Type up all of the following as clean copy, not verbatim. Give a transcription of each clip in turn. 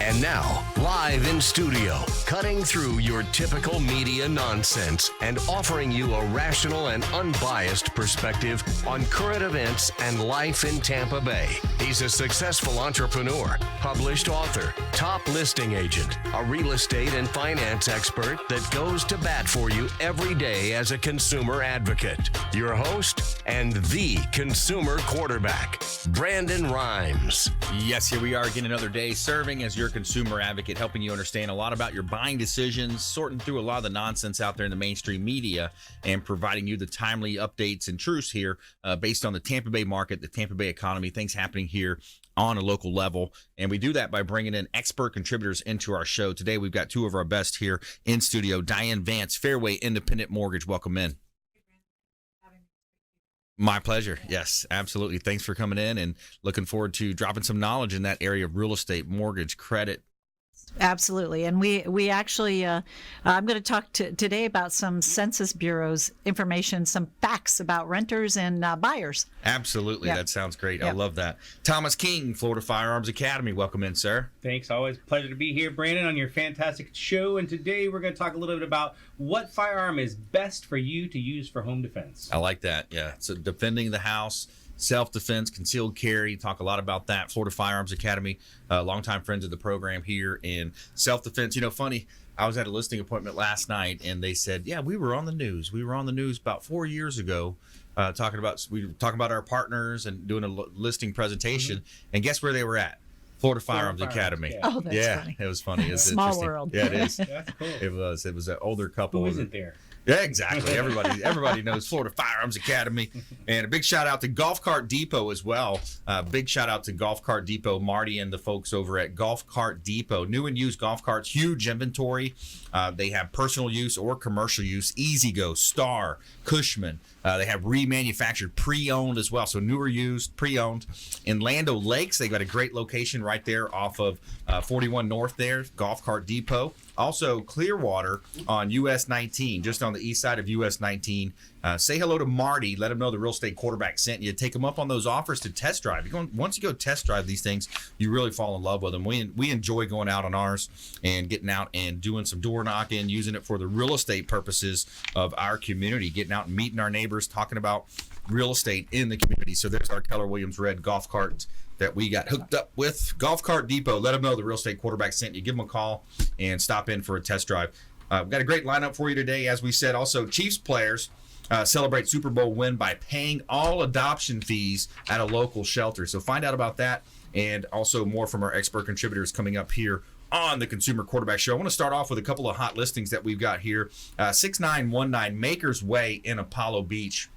And now, live in studio, cutting through your typical media nonsense and offering you a rational and unbiased perspective on current events and life in Tampa Bay. He's a successful entrepreneur, published author, top listing agent, a real estate and finance expert that goes to bat for you every day as a consumer advocate. Your host and the consumer quarterback, Brandon Rhymes. Yes, here we are again another day serving as your consumer advocate, helping you understand a lot about your buying decisions, sorting through a lot of the nonsense out there in the mainstream media, and providing you the timely updates and truths here based on the Tampa Bay market, the Tampa Bay economy, things happening here on a local level. And we do that by bringing in expert contributors into our show. Today, we've got two of our best here in studio. Diane, Vance, Fairway Independent Mortgage. Welcome in. My pleasure. Yes, absolutely. Thanks for coming in and looking forward to dropping some knowledge in that area of real estate, mortgage, credit. Absolutely. And we actually, I'm going to talk today about some Census Bureau's information, some facts about renters and buyers. Absolutely. Yep. That sounds great. Yep. I love that. Thomas King, Florida Firearms Academy. Welcome in, sir. Thanks. Always a pleasure to be here, Brandon, on your fantastic show. And today we're going to talk a little bit about what firearm is best for you to use for home defense. I like that. Yeah. So defending the house, self-defense, concealed carry, talk a lot about that. Florida Firearms Academy, longtime friends of the program here. In self-defense, funny, I was at a listing appointment last night and they said, yeah, we were on the news. We were on the news about 4 years ago talking about our partners and doing a listing presentation. Mm-hmm. And guess where they were at? Florida Firearms Academy. Yeah. Oh, that's funny. It was funny. It's Small interesting. world. Yeah, it is. That's cool. It was an older couple. Who isn't there? Yeah, exactly. Everybody knows Florida Firearms Academy. And a big shout out to Golf Cart Depot as well. Big shout out to Golf Cart Depot, Marty and the folks over at Golf Cart Depot. New and used golf carts, huge inventory. They have personal use or commercial use. Easy Go, Star, Cushman. They have remanufactured, pre-owned as well. So newer used, pre-owned. In Land O'Lakes, they've got a great location right there off of 41 North there, Golf Cart Depot. Also, Clearwater on US 19, just on the east side of US 19. Say hello to Marty. Let him know the real estate quarterback sent you. Take him up on those offers to test drive. Once you go test drive these things, you really fall in love with them. We enjoy going out on ours and getting out and doing some door knocking, using it for the real estate purposes of our community, getting out and meeting our neighbors, talking about real estate in the community. So there's our Keller Williams red golf cart that we got hooked up with. Golf Cart Depot. Let them know the real estate quarterback sent you. Give them a call and stop in for a test drive. We've got a great lineup for you today. As we said, also Chiefs players celebrate Super Bowl win by paying all adoption fees at a local shelter. So find out about that and also more from our expert contributors coming up here on the Consumer Quarterback Show. I want to start off with a couple of hot listings that we've got here. 6919 Makers Way in Apollo Beach.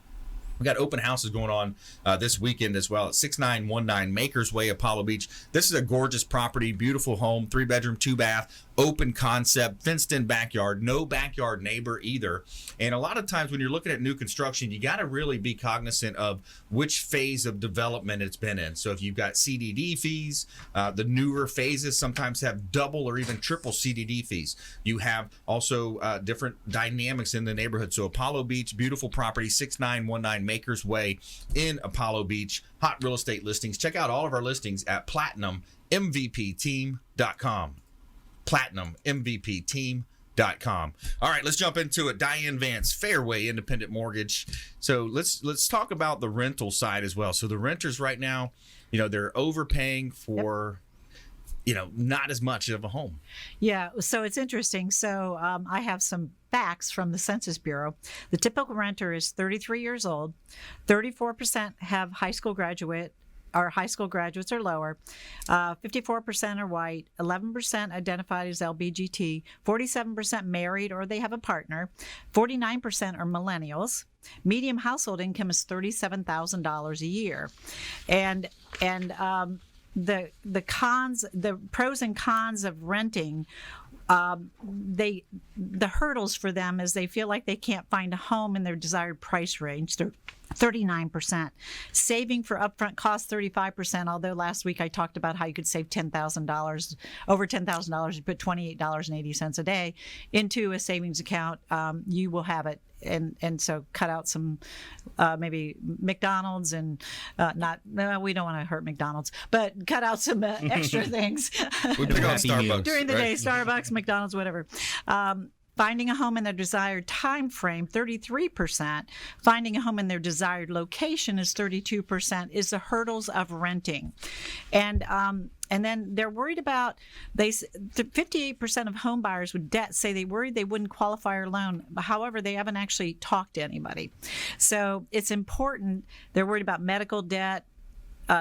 We got open houses going on this weekend as well at 6919 Makers Way, Apollo Beach. This is a gorgeous property, beautiful home, 3-bedroom, 2-bath, open concept, fenced-in backyard, no backyard neighbor either. And a lot of times when you're looking at new construction, you got to really be cognizant of which phase of development it's been in. So if you've got CDD fees, the newer phases sometimes have double or even triple CDD fees. You have also different dynamics in the neighborhood. So Apollo Beach, beautiful property, 6919 Makers Way in Apollo Beach. Hot real estate listings. Check out all of our listings at PlatinumMVPTeam.com. PlatinumMVPTeam.com. All right, let's jump into it. Diane, Vance, Fairway Independent Mortgage. So let's talk about the rental side as well. So the renters right now, they're overpaying for not as much of a home. Yeah, so it's interesting. So I have some facts from the Census Bureau. The typical renter is 33 years old. 34% have high school graduates or lower. 54% are white. 11% identified as LBGT. 47% married or they have a partner. 49% are millennials. Median household income is $37,000 a year. And the pros and cons of renting, the hurdles for them is they feel like they can't find a home in their desired price range. They're 39%. Saving for upfront costs, 35%. Although last week I talked about how you could save $10,000, over $10,000, you put $28.80 a day into a savings account. You will have it. And so cut out some maybe McDonald's and we don't want to hurt McDonald's, but cut out some extra things We pick on Starbucks during the day, Starbucks, McDonald's, whatever. Finding a home in their desired time frame, 33%. Finding a home in their desired location is 32%. Is the hurdles of renting, and then they're worried about 58% of home buyers with debt say they worried they wouldn't qualify or loan. However, they haven't actually talked to anybody, so it's important. They're worried about medical debt,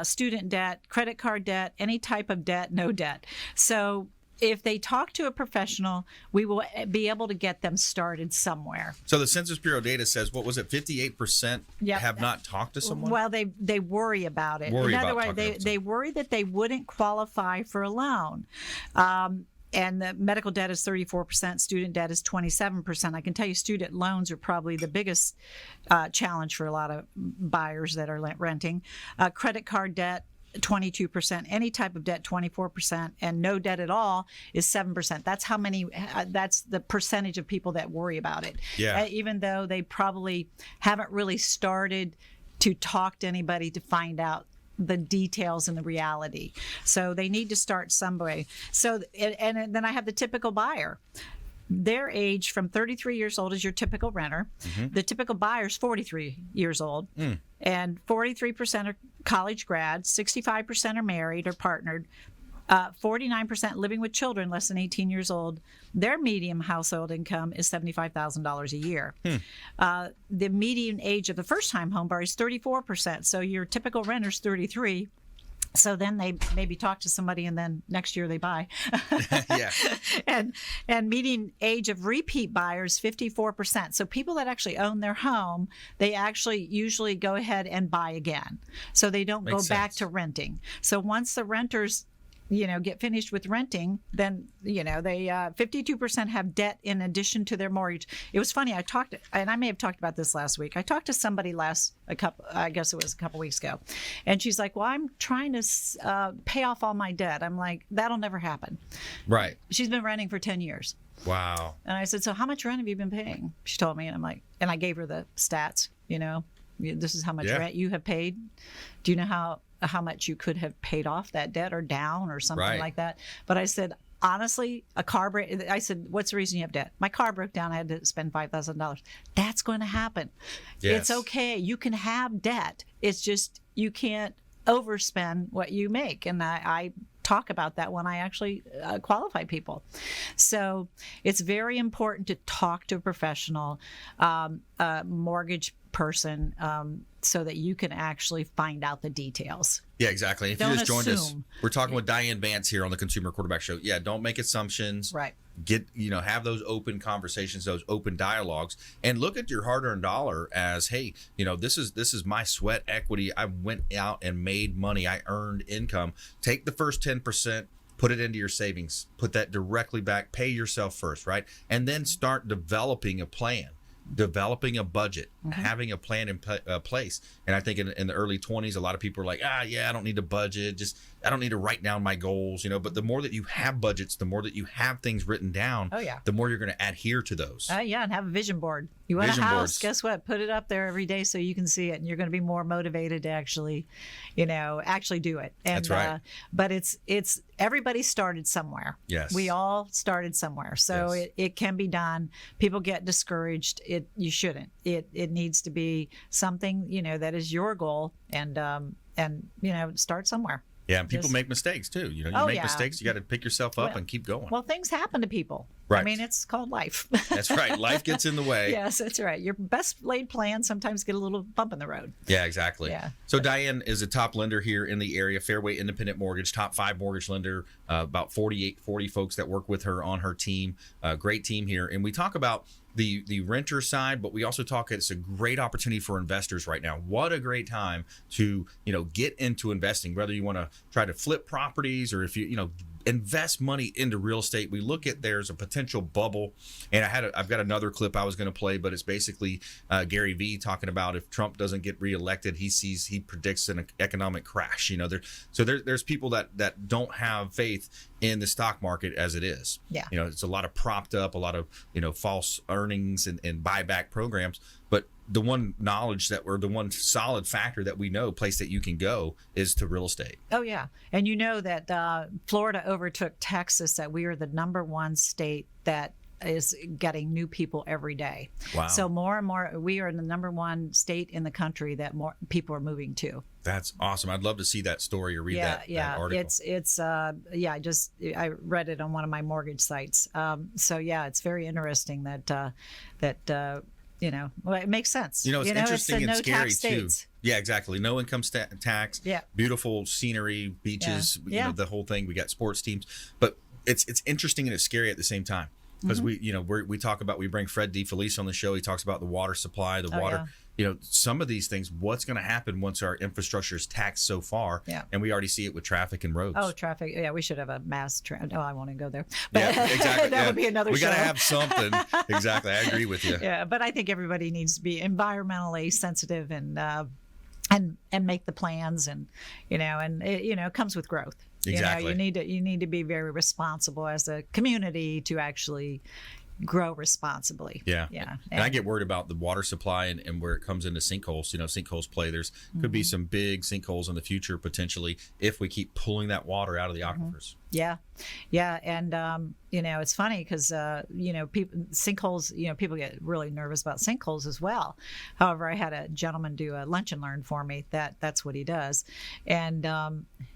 student debt, credit card debt, any type of debt, no debt. So if they talk to a professional, we will be able to get them started somewhere. So the Census Bureau data says, what was it, 58% have not talked to someone? Well, they worry about it. In other words, they worry that they wouldn't qualify for a loan. And the medical debt is 34%, student debt is 27%. I can tell you student loans are probably the biggest challenge for a lot of buyers that are renting. Credit card debt, 22%, any type of debt, 24%, and no debt at all is 7%. That's how many, that's the percentage of people that worry about it. Yeah. Even though they probably haven't really started to talk to anybody to find out the details and the reality. So they need to start some way. So, and then I have the typical buyer. Their age from 33 years old is your typical renter. Mm-hmm. The typical buyer is 43 years old. And 43% are college grads, 65% are married or partnered, 49% living with children less than 18 years old. Their median household income is $75,000 a year. The median age of the first-time home buyer is 34%. So your typical renter is 33. So then they maybe talk to somebody, and then next year they buy. Yeah. And median age of repeat buyers, 54%. So people that actually own their home, they actually usually go ahead and buy again. So they don't go back to renting. So once the renters get finished with renting, then, they 52% have debt in addition to their mortgage. It was funny. I may have talked about this last week. I talked to somebody a couple weeks ago, and she's like, well, I'm trying to pay off all my debt. I'm like, that'll never happen. Right. She's been renting for 10 years. Wow. And I said, so how much rent have you been paying? She told me, and I'm like, and I gave her the stats, this is how much rent you have paid. Do you know how much you could have paid off that debt or down or something like that? But I said, honestly, I said, what's the reason you have debt? My car broke down. I had to spend $5,000. That's going to happen. Yes. It's okay. You can have debt. It's just you can't overspend what you make. And I talk about that when I actually qualify people. So it's very important to talk to a professional, mortgage person, so that you can actually find out the details. Yeah, exactly. If Don't you just joined us, assume. we're talking with Diane Vance here on the Consumer Quarterback Show. Yeah, don't make assumptions. Right. Have those open conversations, those open dialogues, and look at your hard-earned dollar as, hey, this is my sweat equity. I went out and made money. I earned income. Take the first 10%. Put it into your savings. Put that directly back. Pay yourself first, right? And then start developing a plan. Developing a budget, having a plan in place. And I think in the early 20s, a lot of people are like, I don't need a budget. I don't need to write down my goals, But the more that you have budgets, the more that you have things written down, the more you're going to adhere to those. And have a vision board. You want a house, guess what? Put it up there every day so you can see it, and you're going to be more motivated to actually do it. And, that's right. But it's everybody started somewhere. Yes. We all started somewhere. So it can be done. People get discouraged. You shouldn't. It needs to be something, that is your goal, and start somewhere. Yeah, and people make mistakes too. You make mistakes. You got to pick yourself up and keep going. Well, things happen to people. Right. I mean, it's called life. That's right. Life gets in the way. Yes, that's right. Your best laid plans sometimes get a little bump in the road. Yeah, exactly. Yeah. So Diane is a top lender here in the area, Fairway Independent Mortgage, top 5 mortgage lender, about 40 folks that work with her on her team. Great team here. And we talk about the renter side, but we also talk, it's a great opportunity for investors right now. What a great time to, get into investing, whether you want to try to flip properties or if you invest money into real estate. We look at there's a potential bubble, and I've got another clip I was going to play, but it's basically Gary Vee talking about if Trump doesn't get reelected, he predicts an economic crash. There's people that don't have faith in the stock market as it is. Yeah. It's a lot of propped up, a lot of false earnings and buyback programs, but the one solid factor that we know, place that you can go, is to real estate. Oh, yeah. And that Florida overtook Texas, that we are the number one state that is getting new people every day. Wow. So more and more, we are the number one state in the country that more people are moving to. That's awesome. I'd love to see that story or read that article. I read it on one of my mortgage sites. It's very interesting that it makes sense. It's interesting and scary too. States. Yeah, exactly. No income tax. Yeah. Beautiful scenery, beaches. Yeah. The whole thing. We got sports teams, but it's interesting and it's scary at the same time because we talk about, we bring Fred DeFelice on the show. He talks about the water supply, water. Yeah. Some of these things, what's going to happen once our infrastructure is taxed so far? Yeah. And we already see it with traffic and roads. Oh, traffic. Yeah, we should have a mass. I won't even go there. But yeah, exactly. That would be another show. We got to have something. Exactly. I agree with you. Yeah, but I think everybody needs to be environmentally sensitive and make the plans, and it comes with growth. Exactly. You need to be very responsible as a community to actually grow responsibly. Yeah. And I get worried about the water supply and where it comes into sinkholes. Sinkholes play. There's could be some big sinkholes in the future potentially if we keep pulling that water out of the aquifers. Yeah. And it's funny because people sinkholes. People get really nervous about sinkholes as well. However, I had a gentleman do a lunch and learn for me. That's what he does, and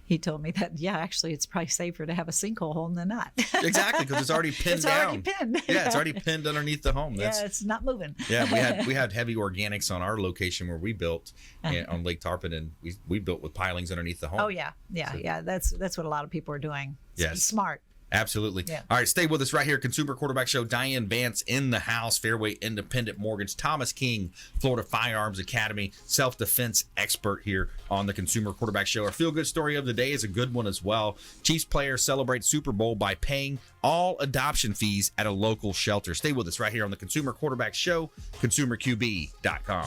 he told me that actually it's probably safer to have a sinkhole hole than not. Exactly, because it's already pinned down. It's already pinned. Yeah, it's already pinned underneath the home. It's not moving. Yeah, we had heavy organics on our location where we built on Lake Tarpon, and we built with pilings underneath the home. Oh yeah. That's what a lot of people are doing. Yes. Smart. Absolutely. Yeah. All right, stay with us right here. Consumer Quarterback Show. Diane, Vance in the house. Fairway Independent Mortgage. Thomas King, Florida Firearms Academy, self-defense expert here on the Consumer Quarterback Show. Our feel-good story of the day is a good one as well. Chiefs players celebrate Super Bowl by paying all adoption fees at a local shelter. Stay with us right here on the Consumer Quarterback Show, consumerqb.com.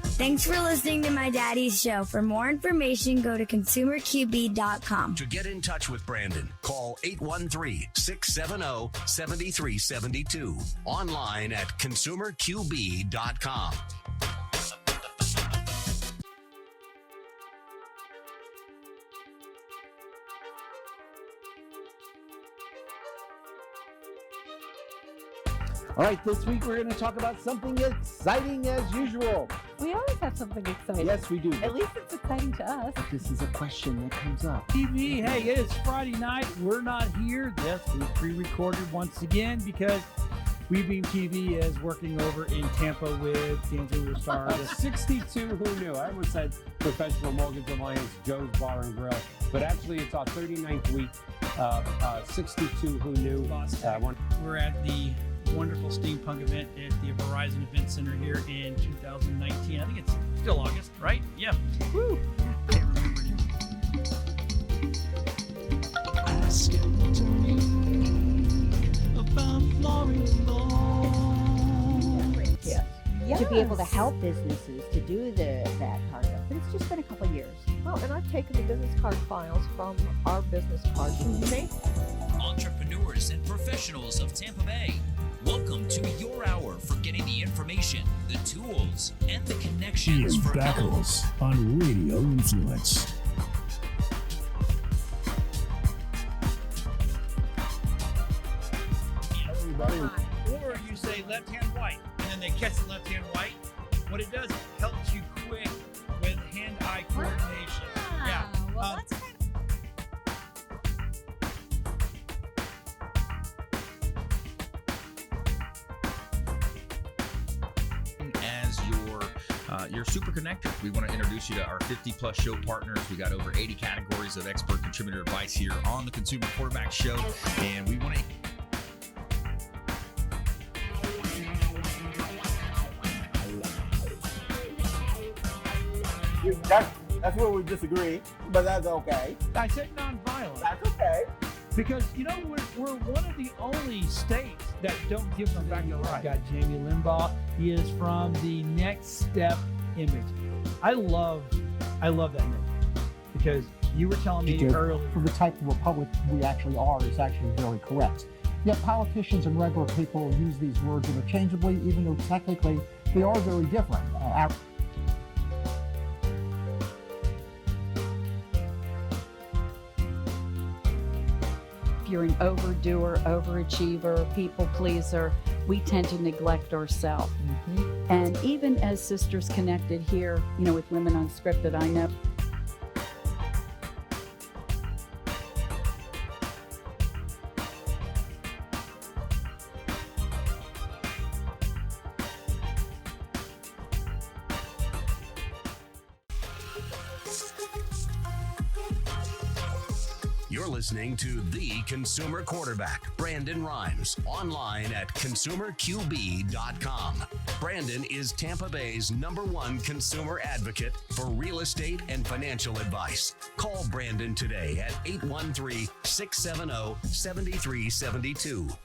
Thanks for listening to my daddy's show. For more information, go to consumerqb.com. To get in touch with Brandon, call 813-670-7372. Online at consumerqb.com. All right, this week we're going to talk about something exciting as usual. We always have something exciting. Yes, we do. At least it's exciting to us. This is a question that comes up. TV, hey, it's Friday night. We're not here. Yes, we pre-recorded once again because WeBeam TV is working over in Tampa with Dan's Star. 62 Who Knew. I almost said Professional Mortgage Alliance, Joe's Bar and Grill. But actually, it's our 39th week. 62 Who Knew. We're at the wonderful steampunk event at the Verizon Event Center here in 2019. I think it's still August, right? Yeah. Woo! Can't remember anymore. Ask it to me about Yeah. To be able to help businesses to do that kind of stuff. But it's just been a couple of years. Well, and I've taken the business card files from our business cards and made entrepreneurs and professionals of Tampa Bay. Welcome to your hour for getting the information, the tools, and the connections Ian for Beckles on Radio Influence. Everybody. Or you say left hand white, and then they catch the left hand white. What it does, it helps you quick with hand-eye coordination. Yeah. Well, that's kind As your super connector, we want to introduce you to our 50+ show partners. We got over 80 categories of expert contributor advice here on the Consumer Quarterback Show, and we want to. That's where we disagree, but that's okay. I said non-violent. That's okay. Because, we're one of the only states that don't give them back the right. I've got Jamie Limbaugh. He is from the Next Step image. I love that image because you were telling me earlier. For the type of republic we actually are is actually very correct. Yet politicians and regular people use these words interchangeably, even though technically they are very different. If you're an overdoer, overachiever, people pleaser, we tend to neglect ourselves. And even as Sisters Connected here, with Women Unscripted, I know You're listening to The Consumer Quarterback, Brandon Rhymes, online at consumerqb.com. Brandon is Tampa Bay's #1 consumer advocate for real estate and financial advice. Call Brandon today at 813-670-7372.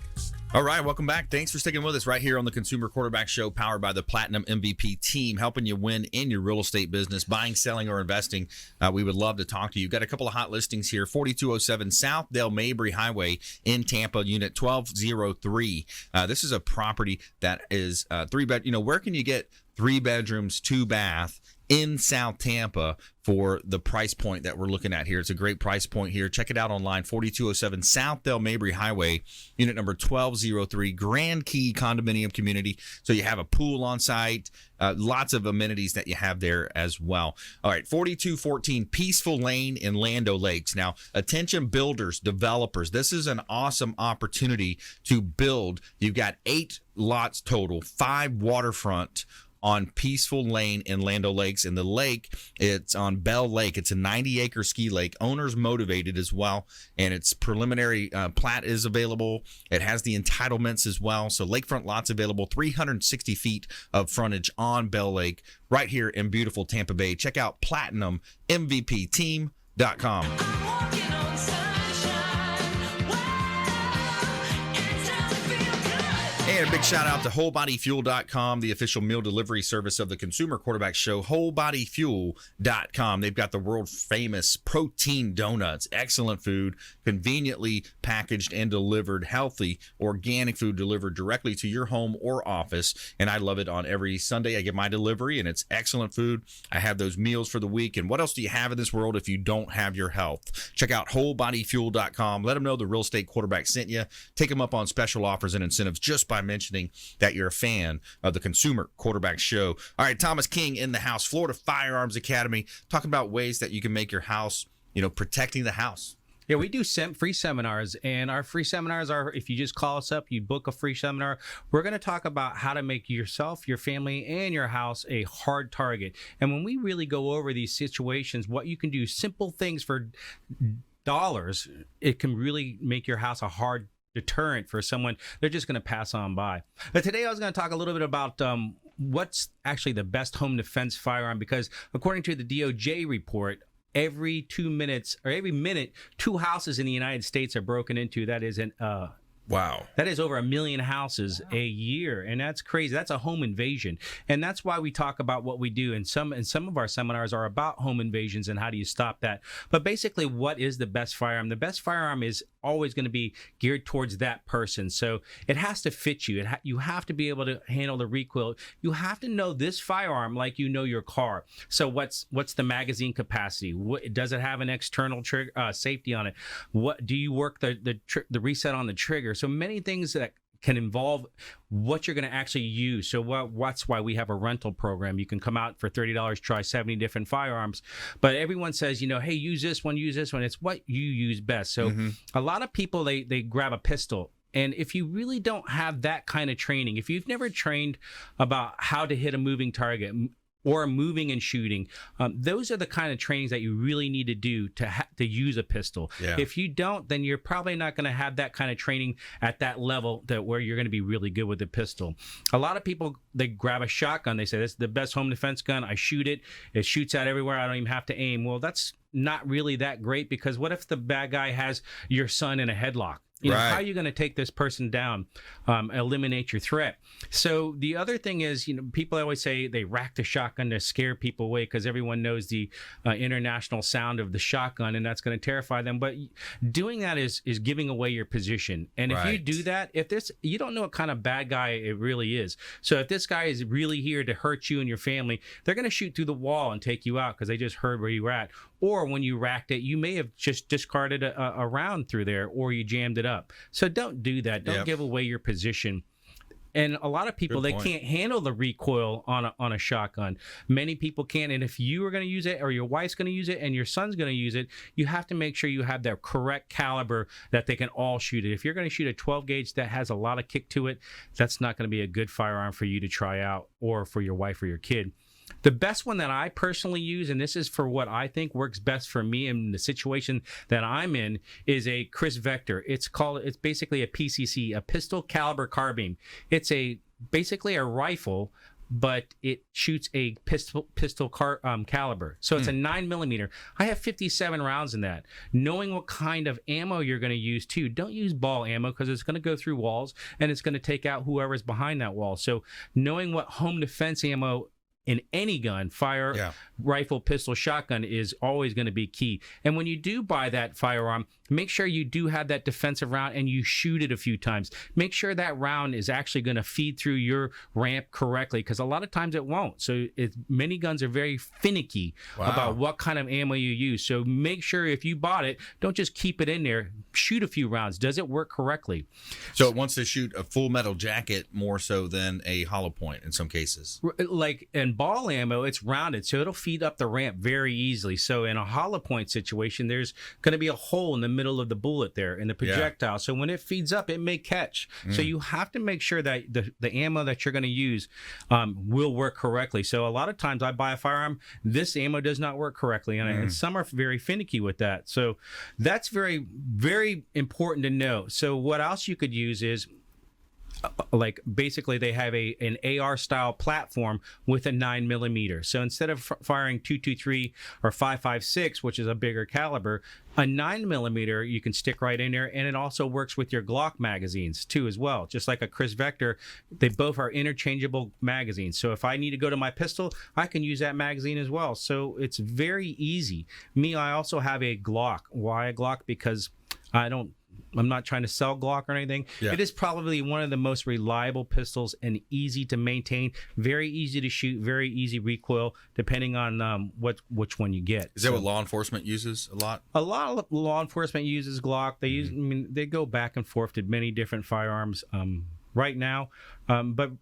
All right, welcome back. Thanks for sticking with us right here on the Consumer Quarterback Show, powered by the Platinum MVP team, helping you win in your real estate business, buying, selling, or investing. We would love to talk to you. Got a couple of hot listings here. 4207 South Dale Mabry Highway in Tampa, unit 1203. This is a property that is 3-bed. Where can you get 3 bedrooms, 2 bath in South Tampa for the price point that we're looking at here? It's a great price point here. Check it out online, 4207 South Dale Mabry Highway, unit number 1203, Grand Key condominium community. So you have a pool on site, lots of amenities that you have there as well. All right, 4214 Peaceful Lane in Land O'Lakes. Now, attention builders, developers, this is an awesome opportunity to build. You've got 8 lots total, 5 waterfront on Peaceful Lane in Land O'Lakes. And the lake, it's on Bell Lake. It's a 90-acre ski lake. Owners motivated as well. And its preliminary plat is available. It has the entitlements as well. So lakefront lots available, 360 feet of frontage on Bell Lake right here in beautiful Tampa Bay. Check out PlatinumMVPTeam.com. And a big shout out to WholeBodyFuel.com, the official meal delivery service of the Consumer Quarterback Show. WholeBodyFuel.com. They've got the world famous protein donuts, excellent food, conveniently packaged and delivered, healthy, organic food delivered directly to your home or office. And I love it. On every Sunday, I get my delivery, and it's excellent food. I have those meals for the week. And what else do you have in this world if you don't have your health? Check out WholeBodyFuel.com. Let them know the Real Estate Quarterback sent you. Take them up on special offers and incentives just by mentioning that you're a fan of the Consumer Quarterback Show. All right, Thomas King in the house, Florida Firearms Academy, talking about ways that you can make your house, protecting the house. Yeah, we do free seminars, and our free seminars are, if you just call us up, you book a free seminar, we're going to talk about how to make yourself, your family, and your house a hard target. And when we really go over these situations, what you can do, simple things for dollars, it can really make your house a hard deterrent for someone they're just going to pass on by. But today I was going to talk a little bit about what's actually the best home defense firearm, because according to the DOJ report, every 2 minutes or every minute, 2 houses in the United States are broken into. That is wow. That is over 1 million houses a year, and that's crazy. That's a home invasion, and that's why we talk about what we do. And some of our seminars are about home invasions and how do you stop that. But basically, what is the best firearm? The best firearm is always going to be geared towards that person. So it has to fit you. You have to be able to handle the recoil. You have to know this firearm like you know your car. So what's the magazine capacity? Does it have an external trigger safety on it? What do you work the reset on the trigger? So many things that can involve what you're going to actually use. So that's why we have a rental program. You can come out for $30, try 70 different firearms. But everyone says, hey, use this one. It's what you use best. So a lot of people, they grab a pistol. And if you really don't have that kind of training, if you've never trained about how to hit a moving target, or moving and shooting. Those are the kind of trainings that you really need to do to use a pistol. Yeah. If you don't, then you're probably not going to have that kind of training at that level where you're going to be really good with the pistol. A lot of people, they grab a shotgun. They say, this is the best home defense gun. I shoot it. It shoots out everywhere. I don't even have to aim. Well, that's not really that great, because what if the bad guy has your son in a headlock? How are you going to take this person down, eliminate your threat? So the other thing is, people always say they rack the shotgun to scare people away because everyone knows the international sound of the shotgun, and that's going to terrify them. But doing that is giving away your position. And if you do that, you don't know what kind of bad guy it really is. So if this guy is really here to hurt you and your family, they're going to shoot through the wall and take you out because they just heard where you were at. Or when you racked it, you may have just discarded a round through there, or you jammed it up. So don't do that. Don't give away your position. And a lot of people, they can't handle the recoil on a shotgun. Many people can. And if you are going to use it, or your wife's going to use it, and your son's going to use it, you have to make sure you have the correct caliber that they can all shoot it. If you're going to shoot a 12 gauge that has a lot of kick to it, that's not going to be a good firearm for you to try out, or for your wife or your kid. The best one that I personally use, and this is for what I think works best for me in the situation that I'm in, is a Chris Vector. It's basically a PCC, a pistol caliber carbine. It's basically a rifle, but it shoots a pistol caliber. So it's a 9mm. I have 57 rounds in that. Knowing what kind of ammo you're going to use too. Don't use ball ammo, because it's going to go through walls and it's going to take out whoever's behind that wall. So knowing what home defense ammo in any gun, rifle, pistol, shotgun, is always going to be key. And when you do buy that firearm, make sure you do have that defensive round and you shoot it a few times. Make sure that round is actually going to feed through your ramp correctly, because a lot of times it won't. So many guns are very finicky about what kind of ammo you use. So make sure if you bought it, don't just keep it in there. Shoot a few rounds. Does it work correctly? So it wants to shoot a full metal jacket more so than a hollow point in some cases. Like in ball ammo, it's rounded, so it'll feed up the ramp very easily. So in a hollow point situation, there's going to be a hole in the middle of the bullet there in the projectile. So when it feeds up, it may catch. So you have to make sure that the ammo that you're going to use will work correctly. So a lot of times I buy a firearm, this ammo does not work correctly, and some are very finicky with that. So that's very, very important to know. So what else you could use is, like, basically they have an AR style platform with a 9mm. So instead of firing 223 or 5.56, which is a bigger caliber, a 9mm you can stick right in there, and it also works with your Glock magazines too as well. Just like a Chris Vector, they both are interchangeable magazines. So if I need to go to my pistol, I can use that magazine as well. So it's very easy. I also have a Glock. Why a Glock? Because I'm not trying to sell Glock or anything. It is probably one of the most reliable pistols and easy to maintain, very easy to shoot, very easy recoil, depending on which one you get. Is that what law enforcement uses a lot? A lot of law enforcement uses Glock. They use, they go back and forth to many different firearms right now, but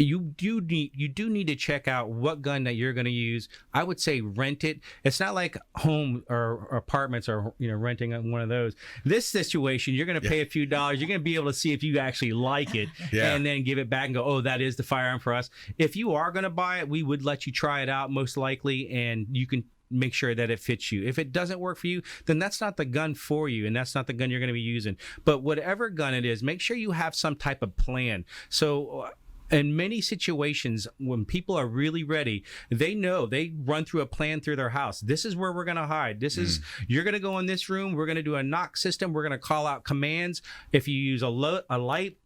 you do need to check out what gun that you're going to use. I would say rent it. It's not like home or apartments or renting one of those. This situation, you're going to pay a few dollars. You're going to be able to see if you actually like it, and then give it back and go, oh, that is the firearm for us. If you are going to buy it, we would let you try it out most likely, and you can make sure that it fits you. If it doesn't work for you, then that's not the gun for you, and that's not the gun you're going to be using. But whatever gun it is, make sure you have some type of plan. So in many situations, when people are really ready, they know, they run through a plan through their house. This is where we're going to hide. This is, you're going to go in this room. We're going to do a knock system. We're going to call out commands. If you use a light,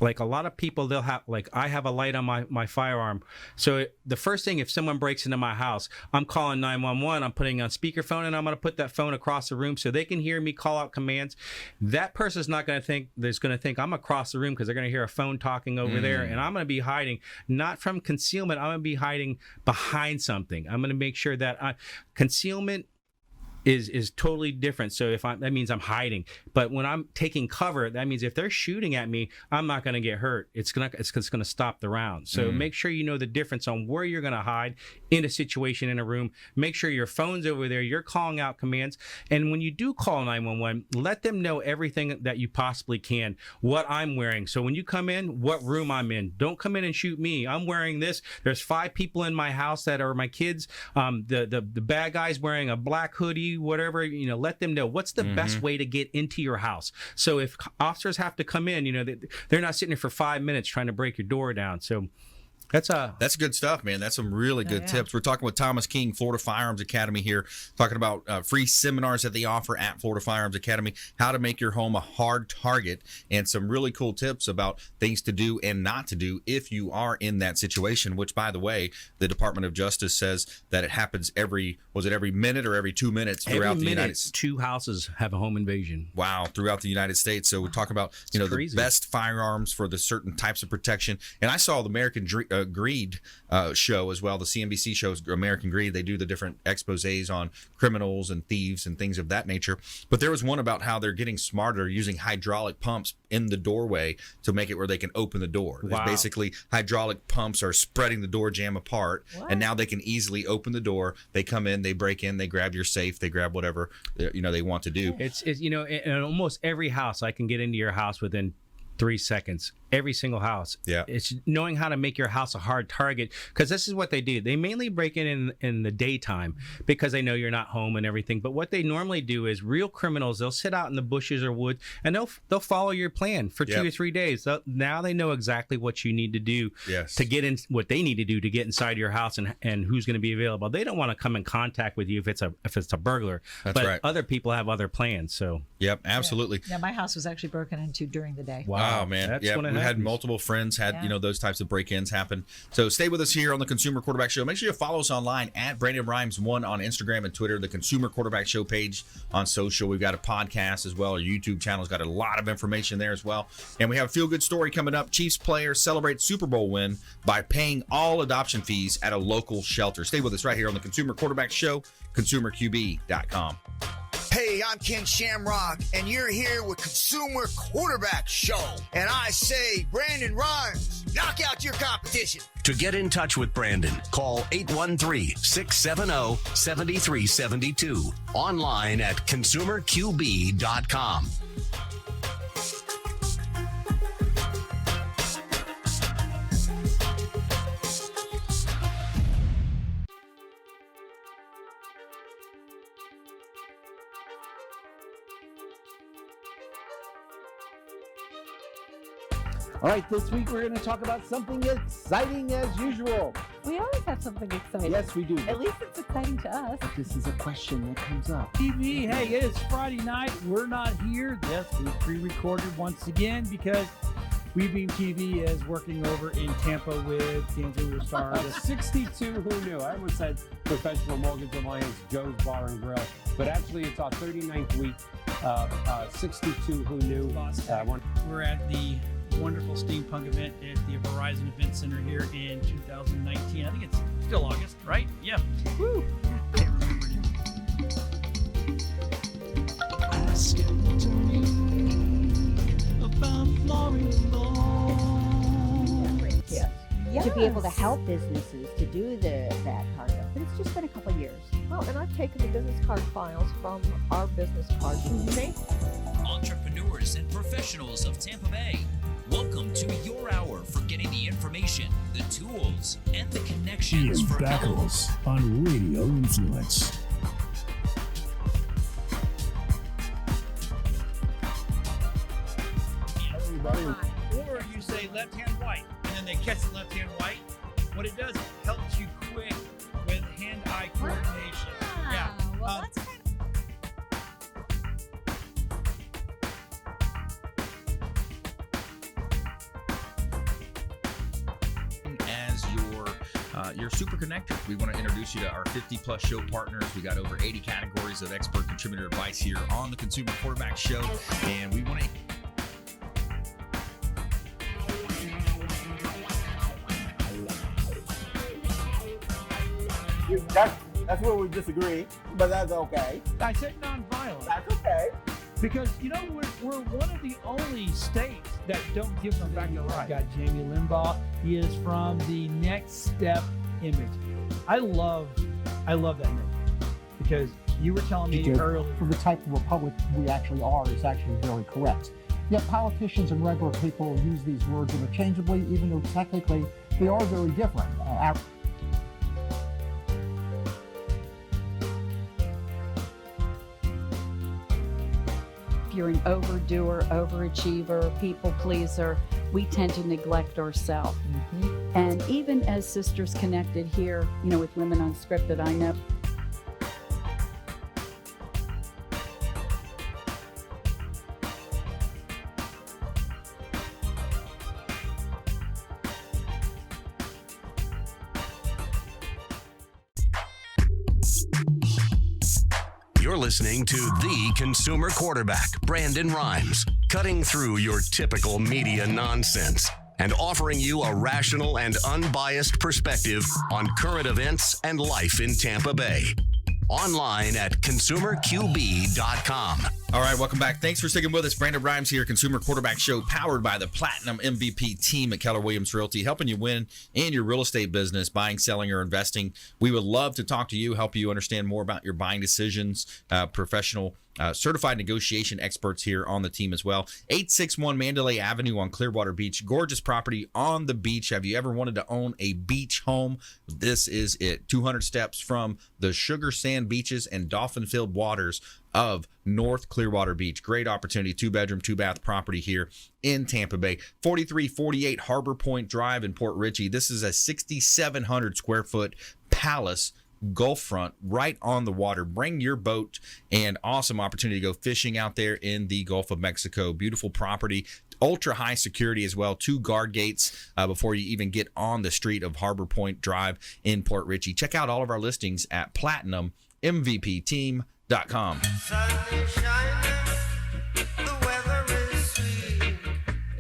like a lot of people, they'll have, like I have a light on my firearm. So the first thing, if someone breaks into my house, I'm calling 911, I'm putting on speakerphone, and I'm going to put that phone across the room so they can hear me call out commands. That person's not going to think, I'm across the room, because they're going to hear a phone talking over there, and I'm going to be hiding, not from concealment, I'm going to be hiding behind something. I'm going to make sure that concealment is totally different. So that means I'm hiding. But when I'm taking cover, that means if they're shooting at me, I'm not going to get hurt. It's gonna stop the round. So make sure you know the difference on where you're going to hide in a situation in a room. Make sure your phone's over there. You're calling out commands. And when you do call 911, let them know everything that you possibly can. What I'm wearing. So when you come in, what room I'm in. Don't come in and shoot me. I'm wearing this. There's 5 people in my house that are my kids. The bad guy's wearing a black hoodie, whatever, let them know what's the best way to get into your house. So if officers have to come in, they're not sitting there for 5 minutes trying to break your door down. So that's good stuff, man. That's some really good tips. We're talking with Thomas King, Florida Firearms Academy here, talking about free seminars that they offer at Florida Firearms Academy, how to make your home a hard target, and some really cool tips about things to do and not to do if you are in that situation, which, by the way, the Department of Justice says that it happens every minute or every 2 minutes throughout the United States. 2 houses have a home invasion. Wow, throughout the United States. So we talk about, the best firearms for the certain types of protection. And I saw the American Greed show as well, the CNBC shows American Greed. They do the different exposés on criminals and thieves and things of that nature. But there was one about how they're getting smarter using hydraulic pumps in the doorway to make it where they can open the door. Wow. Basically, hydraulic pumps are spreading the door jamb apart, and now they can easily open the door. They come in, they break in, they grab your safe, they grab whatever they want to do. It's in almost every house, I can get into your house within 3 seconds. Every single house. Yeah. It's knowing how to make your house a hard target, because this is what they do. They mainly break in the daytime because they know you're not home and everything. But what they normally do is real criminals, they'll sit out in the bushes or woods and they'll follow your plan for 2 or 3 days. Now they know exactly what you need to do to get in, what they need to do to get inside your house and who's going to be available. They don't want to come in contact with you if it's a burglar. That's right. Other people have other plans. So yep, absolutely. Yeah, my house was actually broken into during the day. Wow, man. That's when we had multiple friends had those types of break-ins happen. So stay with us here on the Consumer Quarterback Show. Make sure you follow us online at Brandon Rhymes 1 on Instagram and Twitter, the Consumer Quarterback Show page on social. We've got a podcast as well. Our YouTube channel's got a lot of information there as well. And we have a feel-good story coming up. Chiefs players celebrate Super Bowl win by paying all adoption fees at a local shelter. Stay with us right here on the Consumer Quarterback Show, consumerqb.com. Hey, I'm Ken Shamrock, and you're here with Consumer Quarterback Show. And I say, Brandon Rhymes, knock out your competition. To get in touch with Brandon, call 813-670-7372. Online at consumerqb.com. All right, this week we're going to talk about something exciting as usual. We always have something exciting. Yes, we do. At least it's exciting to us. But this is a question that comes up. TV, hey, it is Friday night. We're not here. Yes, we pre-recorded once again because WeBeam TV is working over in Tampa with Dancing with the Stars. 62 Who Knew. I almost said Professional Mortgage Alliance Joe's Bar and Grill, but actually it's our 39th week. 62 Who Knew. We're at the wonderful steampunk event at the Verizon Event Center here in 2019. I think it's still August, right? Yeah. Woo! Can't remember. Ask it to me about Florida law. Yes. To be able to help businesses to do that part of it. But it's just been a couple of years. Well, and I've taken the business card files from our business cards and made entrepreneurs and professionals of Tampa Bay. Welcome to your hour for getting the information, the tools, and the connections for Battles on Radio Influence. Or you say left hand white, and then they catch the left hand white. What it does, it helps you quick with hand-eye coordination. Yeah. Well, that's kind as your super connector. We want to introduce you to our 50+ show partners. We got over 80 categories of expert contributor advice here on the Consumer Quarterback Show, and we want to That's where we disagree, but that's okay. I said nonviolent. That's okay. Because, you know, we're one of the only states that don't give them back their right. Got Jamie Limbaugh. He is from the Next Step image. I love that image because you were telling me earlier. For the type of republic we actually are is actually very correct. Yet politicians and regular people use these words interchangeably, even though technically they are very different. If you're an overdoer, overachiever, people pleaser, we tend to neglect ourselves. And even as Sisters Connected here, you know, with Women Unscripted, I know You're listening to the consumer quarterback, Brandon Rhymes, cutting through your typical media nonsense and offering you a rational and unbiased perspective on current events and life in Tampa Bay. Online at consumerqb.com. All right, welcome back. Thanks for sticking with us. Brandon Rhymes here, Consumer Quarterback Show, powered by the Platinum MVP team at Keller Williams Realty, helping you win in your real estate business, buying, selling, or investing. We would love to talk to you, help you understand more about your buying decisions, professional certified negotiation experts here on the team as well. 861 Mandalay Avenue on Clearwater Beach. Gorgeous property on the beach. Have you ever wanted to own a beach home? This is it. 200 steps from the sugar sand beaches and dolphin-filled waters of North Clearwater Beach. Great opportunity. 2-bedroom, 2-bath property here in Tampa Bay. 4348 Harbor Point Drive in Port Richey. This is a 6,700 square foot palace Gulf front right on the water. Bring your boat, and awesome opportunity to go fishing out there in the Gulf of Mexico. Beautiful property, ultra high security as well. 2 guard gates before you even get on the street of Harbor Point Drive in Port Richey. Check out all of our listings at platinummvpteam.com.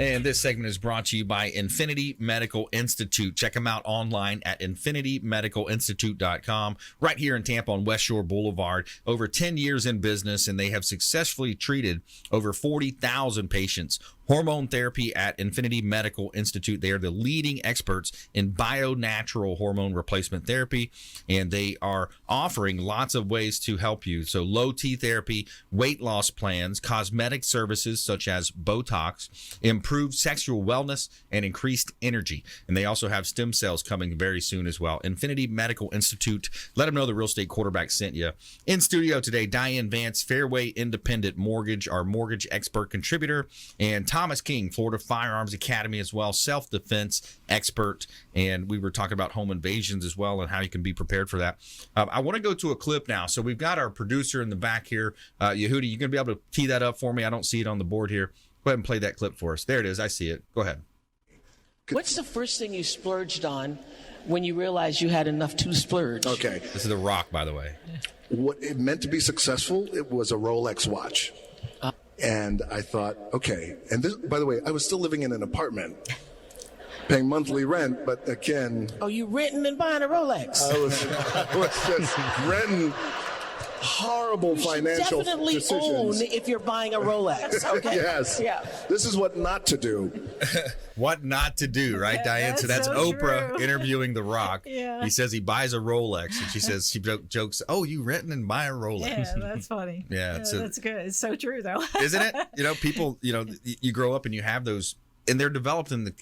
And this segment is brought to you by Infinity Medical Institute. Check them out online at infinitymedicalinstitute.com. Right here in Tampa on West Shore Boulevard. Over 10 years in business, and they have successfully treated over 40,000 patients. Hormone therapy at Infinity Medical Institute. They are the leading experts in bio-natural hormone replacement therapy, and they are offering lots of ways to help you. So low T therapy, weight loss plans, cosmetic services such as Botox, improved sexual wellness, and increased energy. And they also have stem cells coming very soon as well. Infinity Medical Institute. Let them know the real estate quarterback sent you. In studio today, Diane Vance, Fairway Independent Mortgage, our mortgage expert contributor, and Thomas King, Florida Firearms Academy as well, self-defense expert. And we were talking about home invasions as well and how you can be prepared for that. I want to go to a clip now. So we've got our producer in the back here. Yehudi, you going to be able to tee that up for me? I don't see it on the board here. Go ahead and play that clip for us. There it is. I see it. Go ahead. What's the first thing you splurged on when you realized you had enough to splurge? Okay. This is The Rock, by the way. What it meant to be successful, it was a Rolex watch. And I thought, okay. And this, by the way, I was still living in an apartment, paying monthly rent, but again. Oh, you renting and buying a Rolex? I was just renting. Horrible financial definitely decisions. Own if you're buying a Rolex. Okay. Yes. Yeah. This is what not to do. What not to do, right, Diane? So that's so Oprah true. Interviewing The Rock. Yeah. He says he buys a Rolex, and she says, she jokes, "Oh, you renting and buy a Rolex?" Yeah, that's funny. Yeah, so, that's good. It's so true, though. Isn't it? You know, people. You know, you grow up and you have those, and they're developed in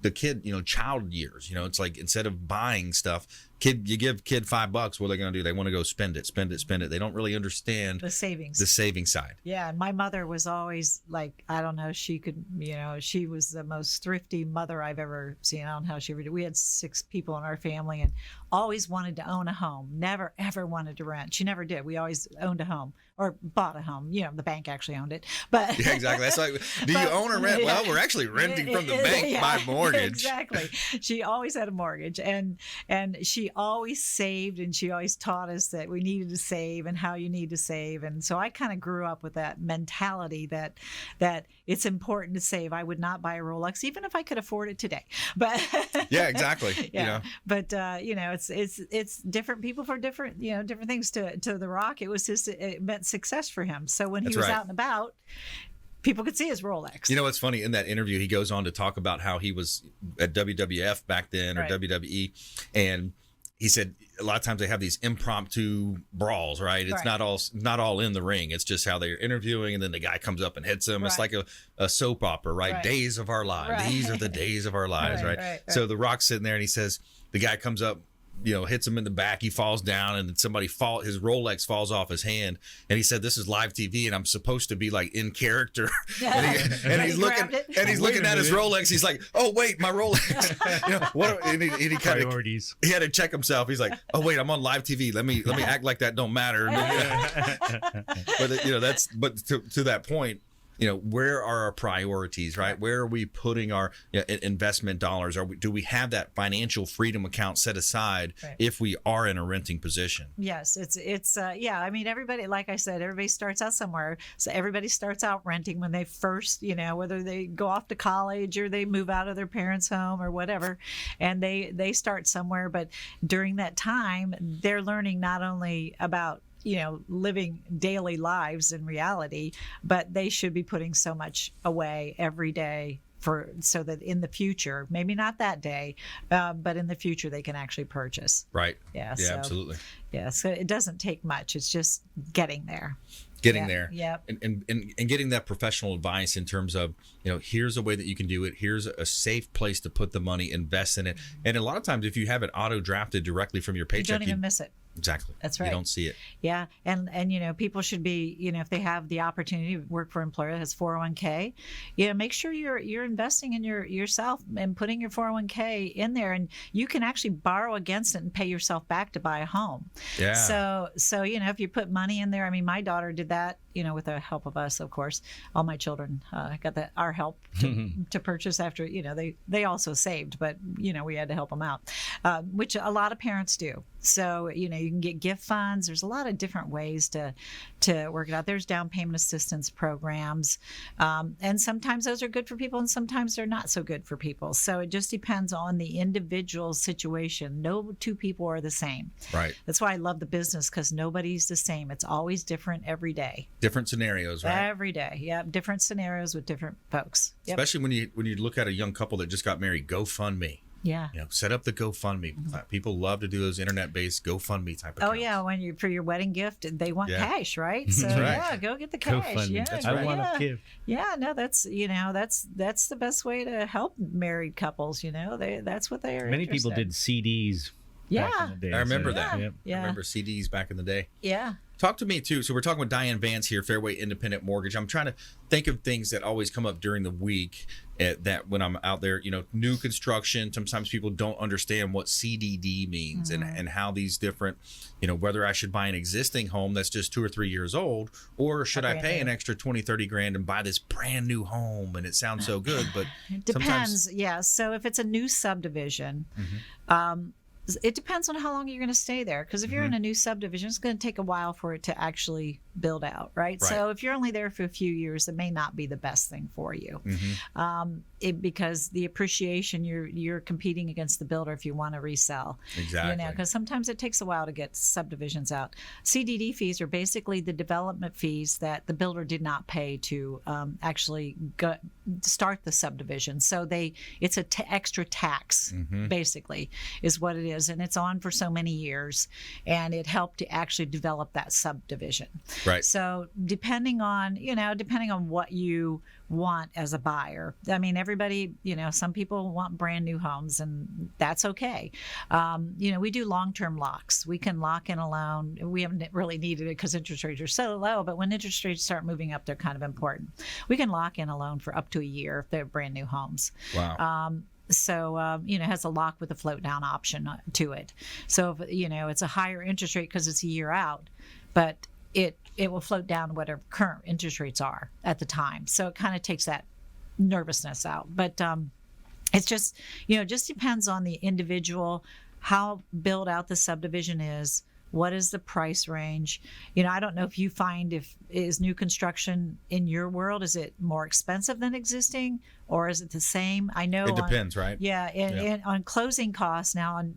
the kid, child years. It's like instead of buying stuff, you give kid $5, what are they going to do? They want to go spend it. They don't really understand the savings side. Yeah. And my mother was always like, I don't know, she could, she was the most thrifty mother I've ever seen. I don't know how she ever did. We had 6 people in our family and always wanted to own a home. Never, ever wanted to rent. She never did. We always owned a home or bought a home. The bank actually owned it. But yeah, exactly. That's like, do you own or rent? Well, we're actually renting from the bank by mortgage. Exactly. She always had a mortgage, and she she always saved, and she always taught us that we needed to save and how you need to save. And so I kind of grew up with that mentality that it's important to save. I would not buy a Rolex even if I could afford it today. But yeah, exactly. yeah. You know. But it's different people for different different things. To The Rock, it meant success for him. So when he was out and about, people could see his Rolex. You know what's funny? In that interview, he goes on to talk about how he was at WWF back then, or WWE, and he said a lot of times they have these impromptu brawls, right? It's not all in the ring. It's just how they're interviewing, and then the guy comes up and hits him. It's like a soap opera, right? Days of our lives. These are the days of our lives, right? So The Rock's sitting there, and he says the guy comes up, hits him in the back. He falls down, and then his Rolex falls off his hand. And he said, "This is live TV, and I'm supposed to be like in character." and he's looking at his Rolex. He's like, "Oh wait, my Rolex." And he kind of he had to check himself. He's like, "Oh wait, I'm on live TV. Let me act like that don't matter." But to that point. Where are our priorities, right? Where are we putting our investment dollars? Do we have that financial freedom account set aside if we are in a renting position? Yes, it's I mean, everybody, like I said, everybody starts out somewhere. So everybody starts out renting when they first, whether they go off to college or they move out of their parents' home or whatever, and they start somewhere. But during that time, they're learning not only about living daily lives in reality, but they should be putting so much away every day so that in the future, maybe not that day, but in the future they can actually purchase. Right. Yeah. Yeah, absolutely. Yeah. So it doesn't take much. It's just getting there. There. Yep. And getting that professional advice in terms of, here's a way that you can do it. Here's a safe place to put the money, invest in it. And a lot of times if you have it auto drafted directly from your paycheck, you don't even miss it. Exactly. That's right. You don't see it. Yeah. And people should be, if they have the opportunity to work for an employer that has 401k, make sure you're investing in yourself and putting your 401k in there, and you can actually borrow against it and pay yourself back to buy a home. Yeah. So if you put money in there, I mean, my daughter did that, with the help of us, of course. All my children got our help to purchase after, they also saved, but, we had to help them out, which a lot of parents do. So, you can get gift funds. There's a lot of different ways to work it out. There's down payment assistance programs. And sometimes those are good for people and sometimes they're not so good for people. So it just depends on the individual situation. No two people are the same. Right. That's why I love the business, because nobody's the same. It's always different every day. Different scenarios, right? Every day. Yeah. Different scenarios with different folks. Yep. Especially when you look at a young couple that just got married, GoFundMe. Yeah. Set up the GoFundMe. People love to do those internet-based GoFundMe type of accounts. Oh yeah, for your wedding gift, they want cash, right? So go get the cash. GoFundMe. Yeah, That's right. I want a gift. Yeah, no, that's the best way to help married couples. That's what they are. Many people did CDs. Yeah, back in the day, I remember that. Yeah. I remember CDs back in the day. Yeah. Talk to me too. So we're talking with Diane Vance here, Fairway Independent Mortgage. I'm trying to think of things that always come up during the week that when I'm out there, new construction, sometimes people don't understand what CDD means and how these different, whether I should buy an existing home that's just 2 or 3 years old, or should I pay an extra 20, 30 grand and buy this brand new home? And it sounds so good, but it depends. Yeah. So if it's a new subdivision, it depends on how long you're going to stay there. Because if you're in a new subdivision, it's going to take a while for it to actually build out, right? So if you're only there for a few years, it may not be the best thing for you. Because the appreciation, you're competing against the builder if you want to resell. Exactly. Because sometimes it takes a while to get subdivisions out. CDD fees are basically the development fees that the builder did not pay to actually start the subdivision. So it's an extra tax, basically, is what it is. And it's on for so many years. And it helped to actually develop that subdivision. Right. So depending on what you want as a buyer. I mean, everybody, some people want brand new homes, and that's okay. We do long-term locks. We can lock in a loan. We haven't really needed it because interest rates are so low, but when interest rates start moving up, they're kind of important. We can lock in a loan for up to a year if they're brand new homes. Wow. So, it has a lock with a float down option to it. So, if, it's a higher interest rate because it's a year out, but it will float down whatever current interest rates are at the time. So it kind of takes that nervousness out. But it's just, just depends on the individual, how built out the subdivision is. What is the price range? I don't know if you find is new construction in your world, is it more expensive than existing, or is it the same? I know it depends, right? Yeah, and on closing costs now on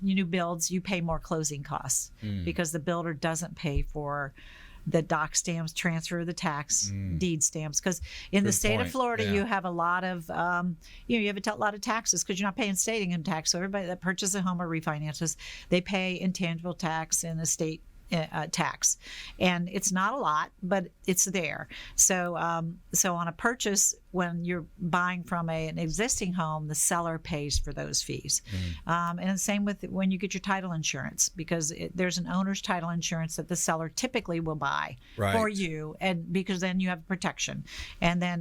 new builds, you pay more closing costs because the builder doesn't pay for the doc stamps, transfer of the tax deed stamps, because in the state of Florida you have a lot of you have a lot of taxes because you're not paying state income tax. So everybody that purchases a home or refinances, they pay intangible tax and estate tax, and it's not a lot, but it's there. So on a purchase, when you're buying from an existing home, the seller pays for those fees. And the same with when you get your title insurance, because there's an owner's title insurance that the seller typically will buy for you, and because then you have protection. And then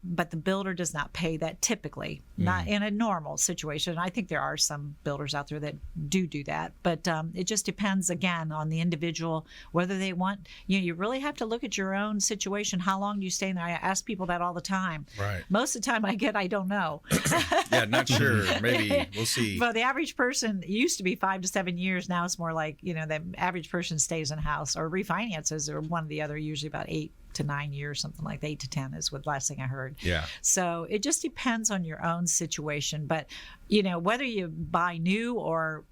but the builder does not pay that typically, not in a normal situation. I think there are some builders out there that do that, but it just depends again on the individual, whether they want. You really have to look at your own situation. How long do you stay in there? I ask people that all the time. Right. Most of the time I don't know. Yeah, not sure. Maybe we'll see. But the average person used to be 5 to 7 years. Now it's more like, the average person stays in a house or refinances, or one or the other, usually about 8 to 9 years, something like that. 8 to 10 is what last thing I heard. Yeah. So it just depends on your own situation. But, whether you buy new or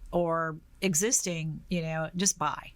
existing, just buy.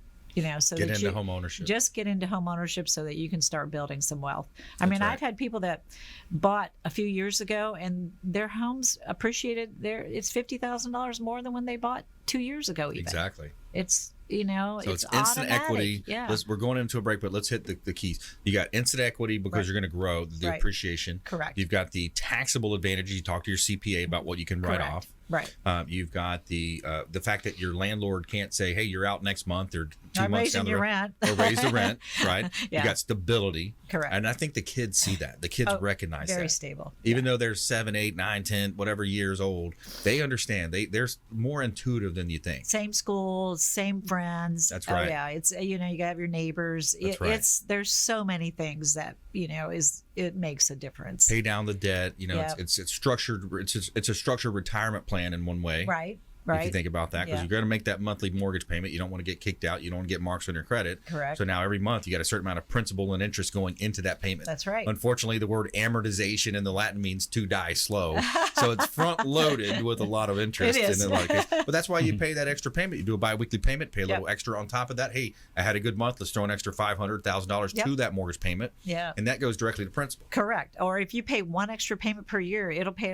So get that into home ownership. Just get into home ownership so that you can start building some wealth. I've had people that bought a few years ago and their homes appreciated. It's $50,000 more than when they bought 2 years ago. Even. Exactly. It's so it's instant automatic. equity. Yeah. We're going into a break, but let's hit the keys. You got instant equity because you're going to grow the appreciation. Correct. You've got the taxable advantage. You talk to your CPA about what you can write off. Right. You've got the fact that your landlord can't say, "Hey, you're out next month," or 2 months down the road, rent. or raise the rent. Right. Yeah. You got stability. Correct. And I think the kids see that. The kids recognize very that. Stable. Even though they're 7, 8, 9, 10, whatever years old, they understand. They're more intuitive than you think. Same schools, same friends. That's right. Oh, yeah. It's you gotta have your neighbors. That's right. There's so many things that it makes a difference. Pay down the debt. It's structured. It's a structured retirement plan in one way. Right. If you think about that, because you're going to make that monthly mortgage payment. You don't want to get kicked out. You don't want to get marks on your credit. Correct. So now every month you got a certain amount of principal and interest going into that payment. That's right. Unfortunately, the word amortization in the Latin means to die slow. So it's front loaded with a lot of interest. It is. But that's why you pay that extra payment. You do a biweekly payment, pay a little extra on top of that. Hey, I had a good month. Let's throw an extra $500,000 to that mortgage payment. Yeah. And that goes directly to principal. Correct. Or if you pay one extra payment per year, it'll pay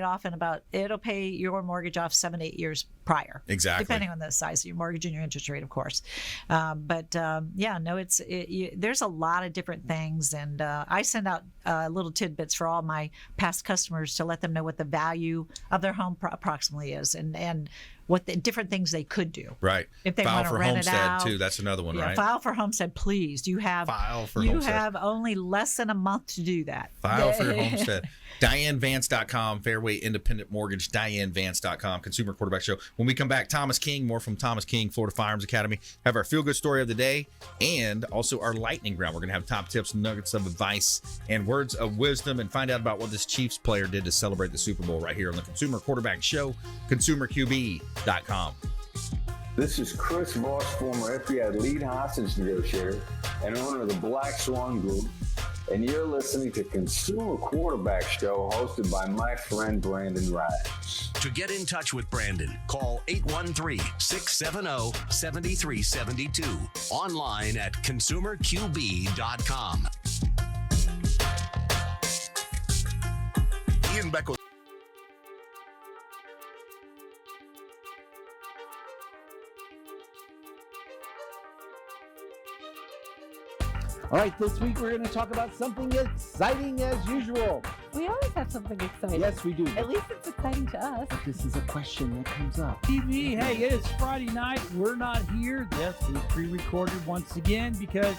your mortgage off 7 to 8 years prior. Exactly. Depending on the size of your mortgage and your interest rate, of course. There's a lot of different things. And I send out little tidbits for all my past customers to let them know what the value of their home approximately is and what the different things they could do. Right. If they file want to for rent homestead it out, too. That's another one, right? File for homestead, please. You have only less than a month to do that. File for your homestead. DianeVance.com, Fairway Independent Mortgage, DianeVance.com, Consumer Quarterback Show. When we come back, Thomas King, more from Thomas King, Florida Firearms Academy. Have our feel-good story of the day and also our lightning round. We're going to have top tips, nuggets of advice, and words of wisdom, and find out about what this Chiefs player did to celebrate the Super Bowl right here on the Consumer Quarterback Show, ConsumerQB.com. This is Chris Voss, former FBI lead hostage negotiator and owner of the Black Swan Group, and you're listening to Consumer Quarterback Show hosted by my friend Brandon Rhymes. To get in touch with Brandon, call 813-670-7372. Online at ConsumerQB.com. Ian Beckle. All right, this week we're going to talk about something exciting as usual. We always have something exciting. Yes, we do. At least it's exciting to us. But this is a question that comes up. TV, hey, it is Friday night. We're not here. Yes, we pre-recorded once again because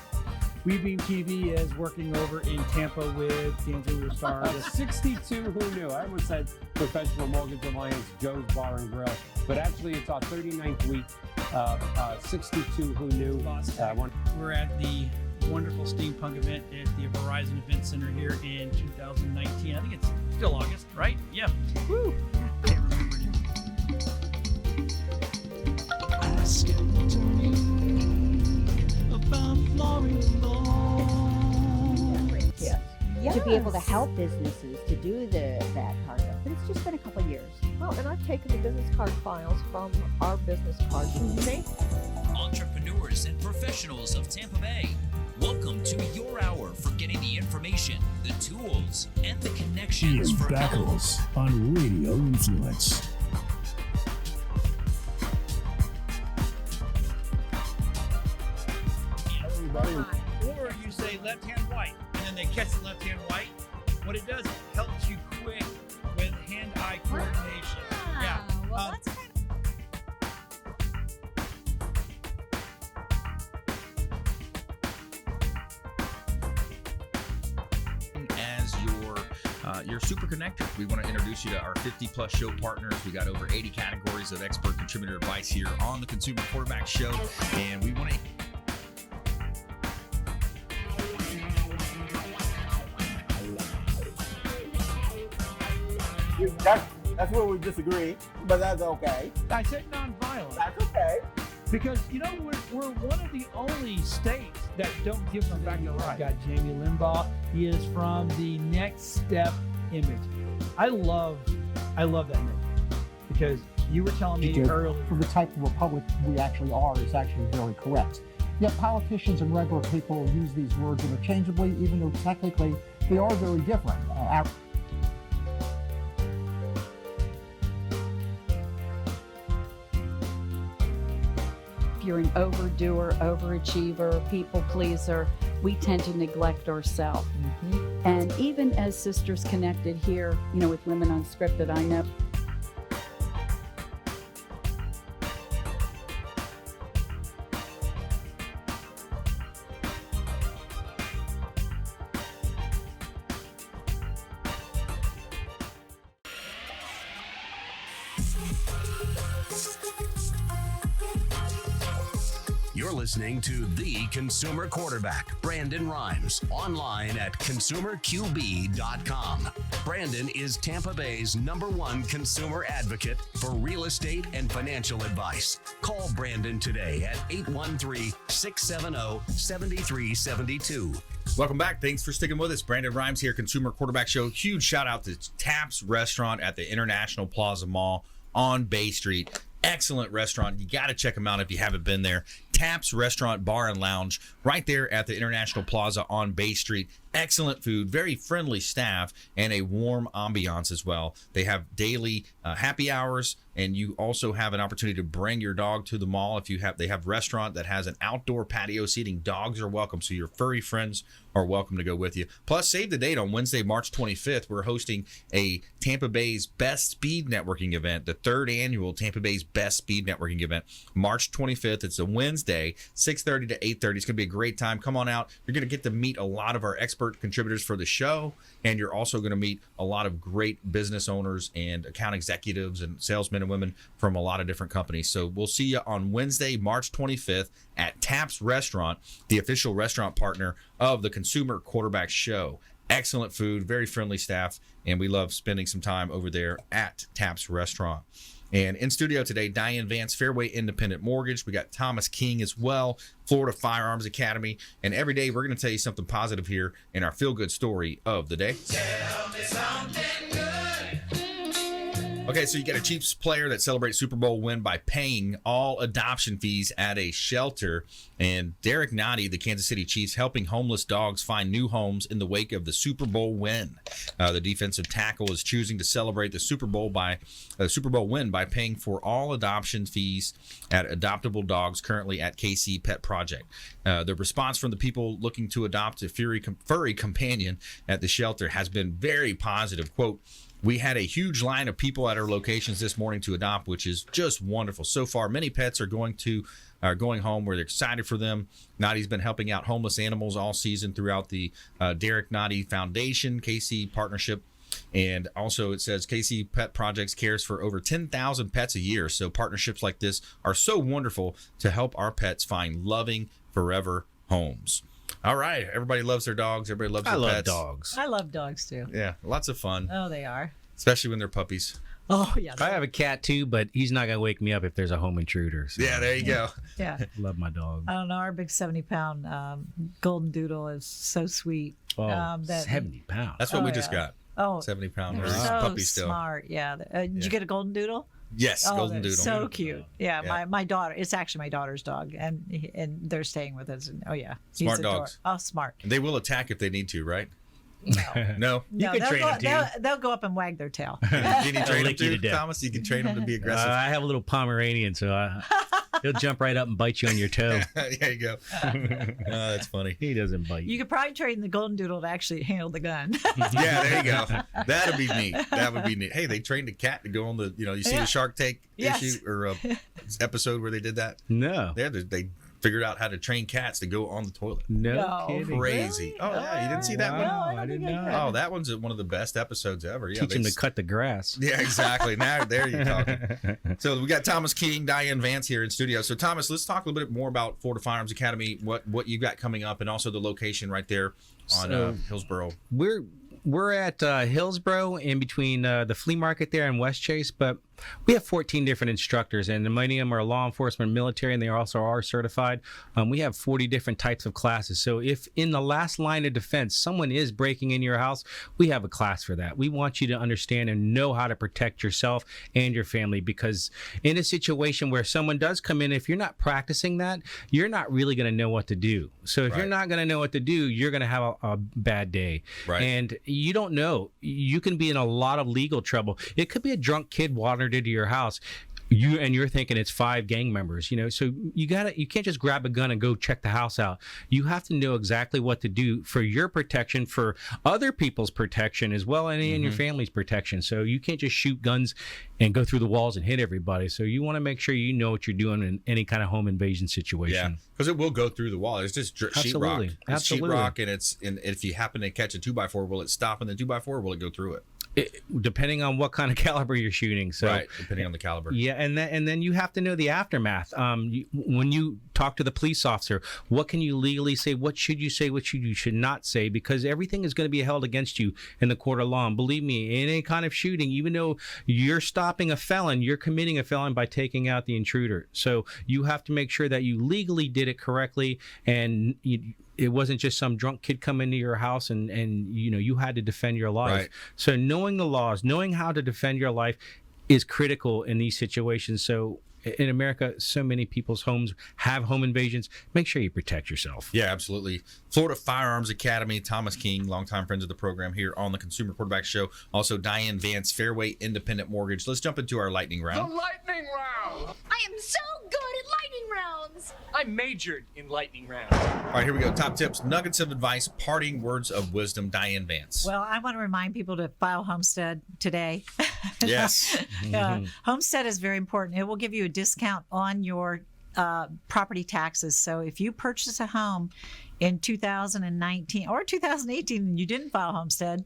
WeBeam TV is working over in Tampa with Dancing with the Stars. 62 Who Knew. I almost said Professional Mortgage Alliance Joe's Bar and Grill, but actually it's our 39th week. 62 Who Knew. We're at the wonderful steampunk event at the Verizon Event Center here in 2019. I think it's still August, right? Yeah. Woo! Can't remember. to be able to help businesses to do that part of it. But it's just been a couple of years. Well, and I've taken the business card files from our business cards from Nate. Entrepreneurs and professionals of Tampa Bay, welcome to your hour for getting the information, the tools, and the connections Ian for Beckles on Radio Influence. Or you say left hand white, and then they catch the left hand white. What it does, it helps you quick with hand-eye coordination. Yeah. Well, that's kind as your super connector. We want to introduce you to our 50-plus show partners. We got over 80 categories of expert contributor advice here on the Consumer Quarterback Show, and we want to. That's where we disagree, but that's okay. I said nonviolent. That's okay. Because, you know, we're one of the only states that don't give them back the right. Got Jamie Limbaugh. He is from the Next Step image. I love that image because you were telling me earlier. For the type of republic we actually are is actually very correct. Yet politicians and regular people use these words interchangeably, even though technically they are very different. You're an overdoer, overachiever, people pleaser, we tend to neglect ourselves. And even as Sisters Connected here, you know, with Women Unscripted, I know. You're listening to The Consumer Quarterback, Brandon Rhymes, online at consumerqb.com. Brandon is Tampa Bay's #1 consumer advocate for real estate and financial advice. Call Brandon today at 813-670-7372. Welcome back. Thanks for sticking with us. Brandon Rhymes here, Consumer Quarterback Show. Huge shout out to Taps Restaurant at the International Plaza Mall on Bay Street. Excellent restaurant. You got to check them out if you haven't been there. Taps Restaurant Bar and Lounge right there at the International Plaza on Bay Street. Excellent food, very friendly staff, and a warm ambiance as well. They have daily happy hours, and you also have an opportunity to bring your dog to the mall. They have a restaurant that has an outdoor patio seating. Dogs are welcome, so your furry friends are welcome to go with you. Plus, save the date on Wednesday, March 25th. We're hosting a Tampa Bay's Best Speed Networking event, the 3rd annual Tampa Bay's Best Speed Networking event, March 25th. It's a Wednesday, 6:30 to 8:30. It's going to be a great time. Come on out. You're going to get to meet a lot of our expert contributors for the show, and you're also going to meet a lot of great business owners and account executives and salesmen and women from a lot of different companies. So we'll see you on Wednesday, March 25th at Taps Restaurant, the official restaurant partner of the Consumer Quarterback Show. Excellent food, very friendly staff, and we love spending some time over there at Taps Restaurant. And in studio today, Diane, Vance, Fairway Independent Mortgage. We got Thomas King as well, Florida Firearms Academy. And every day we're going to tell you something positive here in our feel-good story of the day. Tell me something good. Okay, so you got a Chiefs player that celebrates Super Bowl win by paying all adoption fees at a shelter. And Derek Nottie, the Kansas City Chiefs, helping homeless dogs find new homes in the wake of the Super Bowl win. The defensive tackle is choosing to celebrate the Super Bowl win by paying for all adoption fees at adoptable dogs currently at KC Pet Project. The response from the people looking to adopt a furry companion at the shelter has been very positive. Quote, "We had a huge line of people at our locations this morning to adopt, which is just wonderful. So far, many pets are going home. We're excited for them. Nottie's been helping out homeless animals all season throughout the Derek Nottie Foundation, KC partnership. And also it says KC Pet Projects cares for over 10,000 pets a year. So partnerships like this are so wonderful to help our pets find loving forever homes." All right. Everybody loves their dogs. Everybody loves their pets. I love dogs. I love dogs too. Yeah. Lots of fun. Oh, they are. Especially when they're puppies. Oh, yeah. I have a cat too, but he's not going to wake me up if there's a home intruder. So. Yeah, there you go. Yeah. Love my dog. I don't know. Our big 70-pound golden doodle is so sweet. Oh, 70 pounds. That's what we just got. Oh, 70 pound they're so smart. Yeah. Did you get a golden doodle? Yes, golden doodle. So cute. Yeah, my daughter. It's actually my daughter's dog, and they're staying with us. And, Smart dogs. Oh, smart. And they will attack if they need to, right? No. You can train them they'll go up and wag their tail. Can you train them to, Thomas? You can train them to be aggressive. I have a little Pomeranian, so he'll jump right up and bite you on your toe. There you go. That's funny. He doesn't bite you. You could probably train the golden doodle to actually handle the gun. Yeah, there you go. That'd be neat. That would be neat. Hey, they trained a cat to go on the, you see the Shark Tank issue or episode where they did that? No. They figured out how to train cats to go on the toilet. No kidding. Crazy. Really? Oh, yeah. You didn't see that one? No, I didn't know. Oh, that one's one of the best episodes ever. Yeah, Teach him to cut the grass. Yeah, exactly. Now, there you're talking. So we got Thomas King, Diane Vance here in studio. So, Thomas, let's talk a little bit more about Florida Firearms Academy, what you got coming up, and also the location right there on Hillsborough. We're at Hillsborough in between the flea market there and West Chase, but we have 14 different instructors, and many of them are law enforcement, military, and they also are certified. We have 40 different types of classes. So if in the last line of defense, someone is breaking into your house, we have a class for that. We want you to understand and know how to protect yourself and your family, because in a situation where someone does come in, if you're not practicing that, you're not really going to know what to do. So if you're not going to know what to do, you're going to have a bad day. Right. And you don't know. You can be in a lot of legal trouble. It could be a drunk kid wandered into your house. You're thinking it's 5 gang members, so you can't just grab a gun and go check the house out. You have to know exactly what to do for your protection, for other people's protection as well, and your family's protection. So you can't just shoot guns and go through the walls and hit everybody. So you want to make sure you know what you're doing in any kind of home invasion situation. Yeah, because it will go through the wall. It's just sheetrock. It's sheetrock, and if you happen to catch a 2x4, will it stop in the 2x4 or will it go through it? Depending on what kind of caliber you're shooting. So right, depending on the caliber. Yeah, and then you have to know the aftermath. When you talk to the police officer, what can you legally say? What should you say? What you should not say? Because everything is going to be held against you in the court of law. And believe me, in any kind of shooting, even though you're stopping a felon, you're committing a felon by taking out the intruder. So you have to make sure that you legally did it correctly, and it wasn't just some drunk kid come into your house and you had to defend your life. Right. So knowing the laws, knowing how to defend your life is critical in these situations. So in America, so many people's homes have home invasions. Make sure you protect yourself. Yeah, absolutely. Florida Firearms Academy, Thomas King, longtime friends of the program here on the Consumer Quarterback Show. Also, Diane Vance, Fairway Independent Mortgage. Let's jump into our lightning round. The lightning round! I am so good at lightning rounds! I majored in lightning rounds. All right, here we go. Top tips, nuggets of advice, parting words of wisdom. Diane Vance. Well, I want to remind people to file homestead today. Yes. Homestead is very important. It will give you a discount on your property taxes. So if you purchase a home in 2019 or 2018 and you didn't file homestead,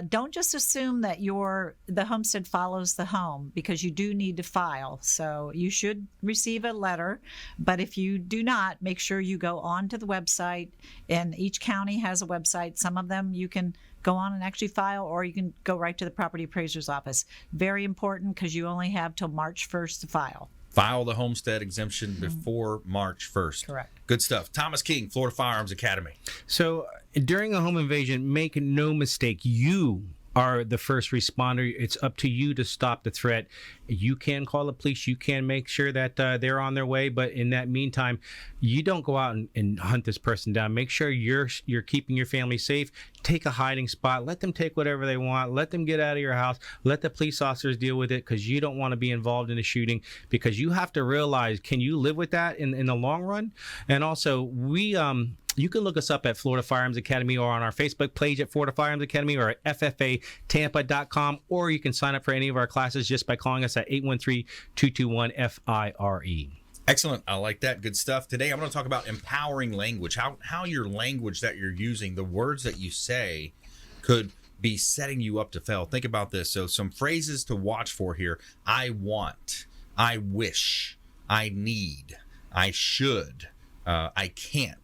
don't just assume that the homestead follows the home, because you do need to file. So you should receive a letter, but if you do not, make sure you go on to the website, and each county has a website. Some of them you can go on and actually file, or you can go right to the property appraiser's office. Very important, because you only have till March 1st to file. File the homestead exemption before March 1st. Correct. Good stuff. Thomas King, Florida Firearms Academy. So during a home invasion, make no mistake, you are the first responder. It's up to you to stop the threat. You can call the police. You can make sure that they're on their way. But in that meantime, you don't go out and hunt this person down. Make sure you're keeping your family safe. Take a hiding spot. Let them take whatever they want. Let them get out of your house. Let the police officers deal with it, because you don't want to be involved in a shooting, because you have to realize, can you live with that in the long run? And also, you can look us up at Florida Firearms Academy, or on our Facebook page at Florida Firearms Academy, or at ffatampa.com, or you can sign up for any of our classes just by calling us at 813-221-FIRE. Excellent. I like that. Good stuff. Today, I'm going to talk about empowering language, how your language that you're using, the words that you say, could be setting you up to fail. Think about this. So some phrases to watch for here. I want, I wish, I need, I should, I can't.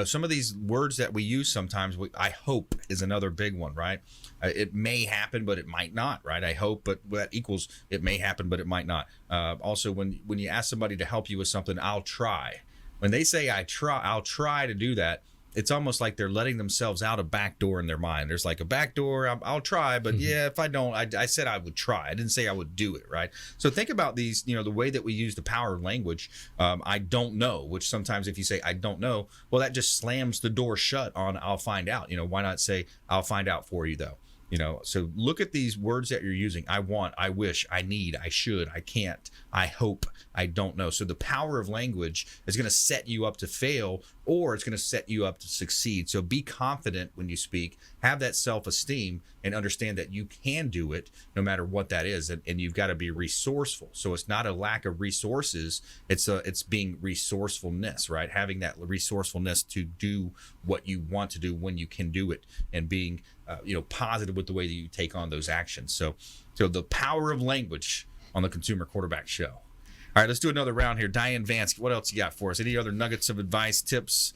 Some of these words that we use sometimes, I hope is another big one, right? It may happen, but it might not, right? I hope, but that equals it may happen, but it might not. Also, when you ask somebody to help you with something, I'll try. When they say I'll try to do that, it's almost like they're letting themselves out a back door in their mind. There's like a back door, I'll try, but yeah, if I don't, I said I would try. I didn't say I would do it, right? So think about these, the way that we use the power of language. I don't know, which sometimes if you say I don't know, well, that just slams the door shut on I'll find out. Why not say I'll find out for you though? So look at these words that you're using. I want, I wish, I need, I should, I can't, I hope, I don't know. So the power of language is going to set you up to fail, or it's going to set you up to succeed. So be confident when you speak, have that self-esteem, and understand that you can do it no matter what that is. And you've got to be resourceful. So it's not a lack of resources. It's being resourcefulness, right? Having that resourcefulness to do what you want to do when you can do it, and being positive with the way that you take on those actions. So the power of language on the Consumer Quarterback Show. All right, let's do another round here. Diane, Vance, what else you got for us? Any other nuggets of advice, tips?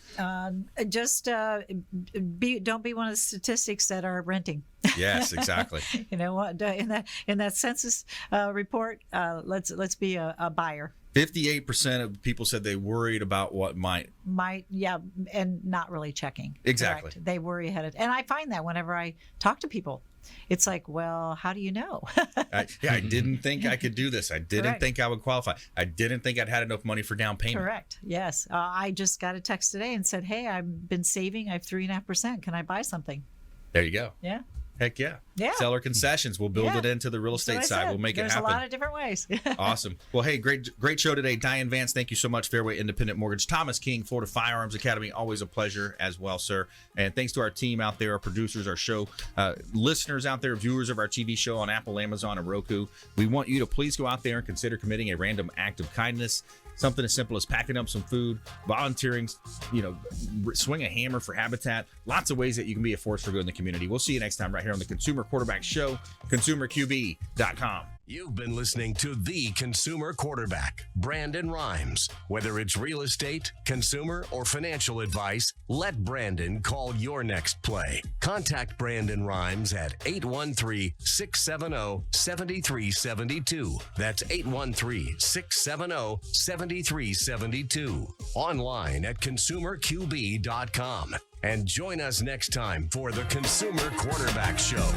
Just don't be one of the statistics that are renting. Yes, exactly. In that census report, let's be a buyer. 58% of people said they worried about what might, and not really checking. Exactly. Correct. They worry ahead of, and I find that whenever I talk to people, it's like, well, how do you know? I didn't think I could do this. I didn't think I would qualify. I didn't think I'd had enough money for down payment. Correct. Yes. I just got a text today and said, hey, I've been saving. I have 3.5%. Can I buy something? There you go. Yeah. Heck yeah. Yeah. Seller concessions. We'll build it into the real estate side. We'll make it happen. There's a lot of different ways. Awesome. Well, hey, great show today. Diane, Vance, thank you so much. Fairway Independent Mortgage. Thomas King, Florida Firearms Academy. Always a pleasure as well, sir. And thanks to our team out there, our producers, our show listeners out there, viewers of our TV show on Apple, Amazon, and Roku. We want you to please go out there and consider committing a random act of kindness. Something as simple as packing up some food, volunteering, swing a hammer for Habitat. Lots of ways that you can be a force for good in the community. We'll see you next time right here on the Consumer Quarterback Show, consumerqb.com. You've been listening to The Consumer Quarterback, Brandon Rhymes. Whether it's real estate, consumer, or financial advice, let Brandon call your next play. Contact Brandon Rhymes at 813-670-7372. That's 813-670-7372. Online at consumerqb.com. And join us next time for the Consumer Quarterback Show.